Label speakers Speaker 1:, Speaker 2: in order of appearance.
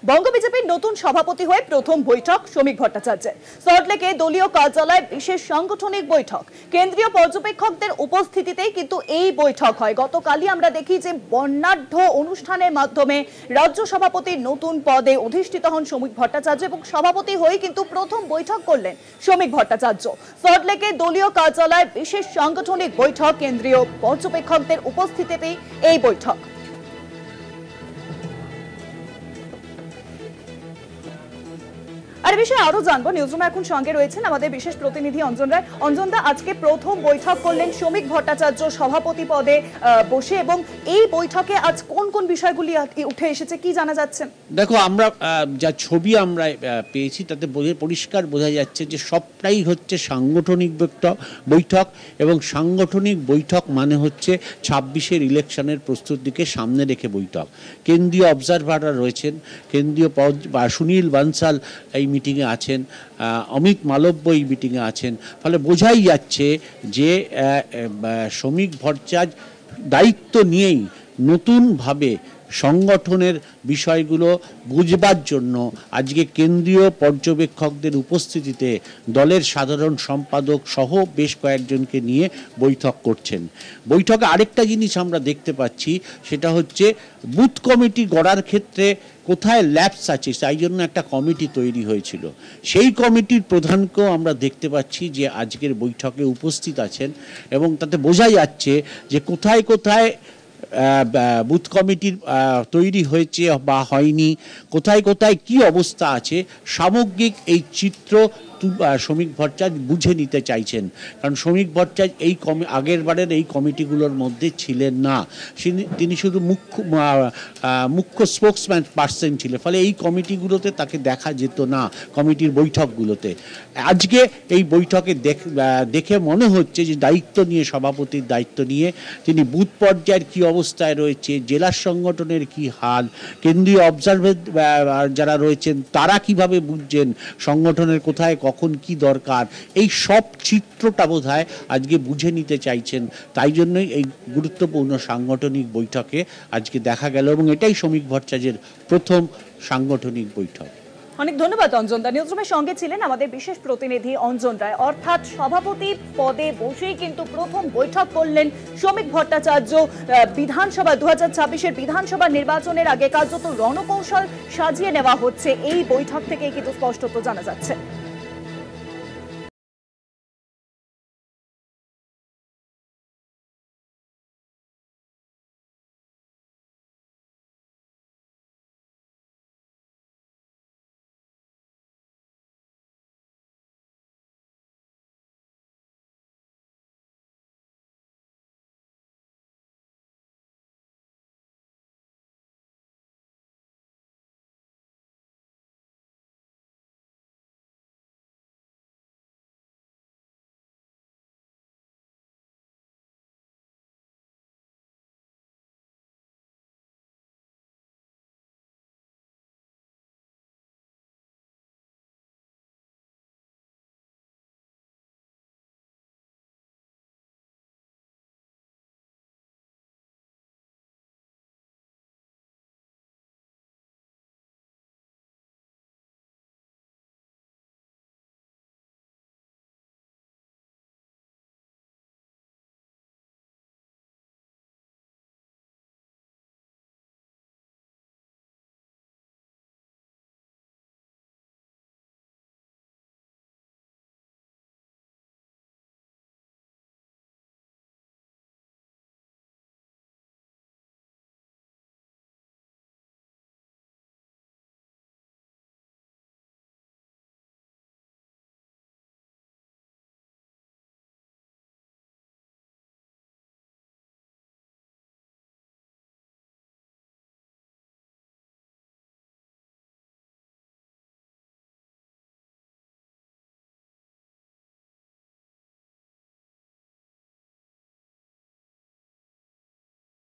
Speaker 1: বঙ্গ বিজেপির নতুন সভাপতি হয়ে প্রথম বৈঠক শ্রমিক ভট্টাচার্যের। সল্টলেকে দলীয় কার্যালয়ে বিশেষ সাংগঠনিক বৈঠক, কেন্দ্রীয় পর্যবেক্ষকদের উপস্থিতিতেই কিন্তু এই বৈঠক হয়। গতকালই আমরা দেখি যে বর্ণাঢ্য অনুষ্ঠানের মাধ্যমে রাজ্য সভাপতির নতুন পদে অধিষ্ঠিত হন শ্রমিক ভট্টাচার্য এবং সভাপতি হয়ে কিন্তু প্রথম বৈঠক করলেন শ্রমিক ভট্টাচার্য। সল্টলেকে দলীয় কার্যালয়ে বিশেষ সাংগঠনিক বৈঠক, কেন্দ্রীয় পর্যবেক্ষকদের উপস্থিতিতেই এই বৈঠক। আর বিষয়ে আরো জানবো, নিউজরুমে এখন সঙ্গে রয়েছেন আমাদের বিশেষ প্রতিনিধি অঞ্জন রায়। অঞ্জনদা, আজকে প্রথম বৈঠক করলেন শ্রমিক ভট্টাচার্য সভাপতি পদে বসে, এবং এই বৈঠকে আজ কোন কোন বিষয়গুলি উঠে এসেছে, কি জানা যাচ্ছে?
Speaker 2: দেখো, আমরা যা ছবি আমরা পেয়েছি তাতে পরিষ্কার বোঝা যাচ্ছে যে সবটাই হচ্ছে সাংগঠনিক বৈঠক, এবং সাংগঠনিক বৈঠক মানে হচ্ছে 26-এর ইলেকশনের প্রস্তুতিকে সামনে রেখে বৈঠক। কেন্দ্রীয় অবজারভাররা রয়েছেন, কেন্দ্রীয় সুনীল বানসাল এই মিটিংয়ে আছেন, অমিত মালব্য এই মিটিংয়ে আছেন। ফলে বোঝাই যাচ্ছে যে শ্রমিক ভট্টাচার্য দায়িত্ব নিয়েই নতুনভাবে সংগঠনের বিষয়গুলো বুঝবার জন্য আজকে কেন্দ্রীয় পর্যবেক্ষকদের উপস্থিতিতে দলের সাধারণ সম্পাদক সহ বেশ কয়েকজনকে নিয়ে বৈঠক করছেন। বৈঠকে আরেকটা জিনিস আমরা দেখতে পাচ্ছি, সেটা হচ্ছে বুথ কমিটি গড়ার ক্ষেত্রে কোথায় ল্যাপস আছে, তাই জন্য একটা কমিটি তৈরি হয়েছিল। সেই কমিটির প্রধানকেও আমরা দেখতে পাচ্ছি যে আজকের বৈঠকে উপস্থিত আছেন, এবং তাতে বোঝা যাচ্ছে যে কোথায় কোথায় বুথ কমিটির তৈরি হয়েছে বা হয়নি, কোথায় কোথায় কি অবস্থা আছে, সামগ্রিক এই চিত্র শ্রমিক ভট্টাচার্য বুঝে নিতে চাইছেন। কারণ শ্রমিক ভট্টাচার্য এই আগের বারের এই কমিটিগুলোর মধ্যে ছিলেন না, তিনি শুধু মুখ্য স্পোক্সম্যান পার্সন ছিলেন। ফলে এই কমিটিগুলোতে তাকে দেখা যেত না, কমিটির বৈঠকগুলোতে। আজকে এই বৈঠকে দেখে মনে হচ্ছে যে দায়িত্ব নিয়ে, সভাপতির দায়িত্ব নিয়ে তিনি বুথ পর্যায়ের কী অবস্থায় রয়েছে, জেলার সংগঠনের কি হাল, কেন্দ্রীয় অবজারভার যারা রয়েছেন তারা কিভাবে বুঝছেন সংগঠনের কোথায় কখন কি দরকার, এই সব চিত্রটা বোধহয় আজকে বুঝে নিতে চাইছেন। তাই জন্যই এই গুরুত্বপূর্ণ সাংগঠনিক বৈঠকে আজকে দেখা গেল, এবং এটাই শ্রমিক ভট্টাচার্যের প্রথম সাংগঠনিক বৈঠক।
Speaker 1: অনেক ধন্যবাদ অঞ্জন দা। নিউজরুমের সঙ্গে ছিলেন আমাদের বিশেষ প্রতিনিধি অঞ্জন রায়। অর্থাৎ সভাপতি পদে বসেই কিন্তু প্রথম বৈঠক করলেন শ্রমিক ভট্টাচার্য। বিধানসভা 2026-এর বিধানসভা নির্বাচনের আগে কার্যত রণকৌশল সাজিয়ে নেওয়া হচ্ছে, এই বৈঠক থেকে কিন্তু স্পষ্টত জানা যাচ্ছে।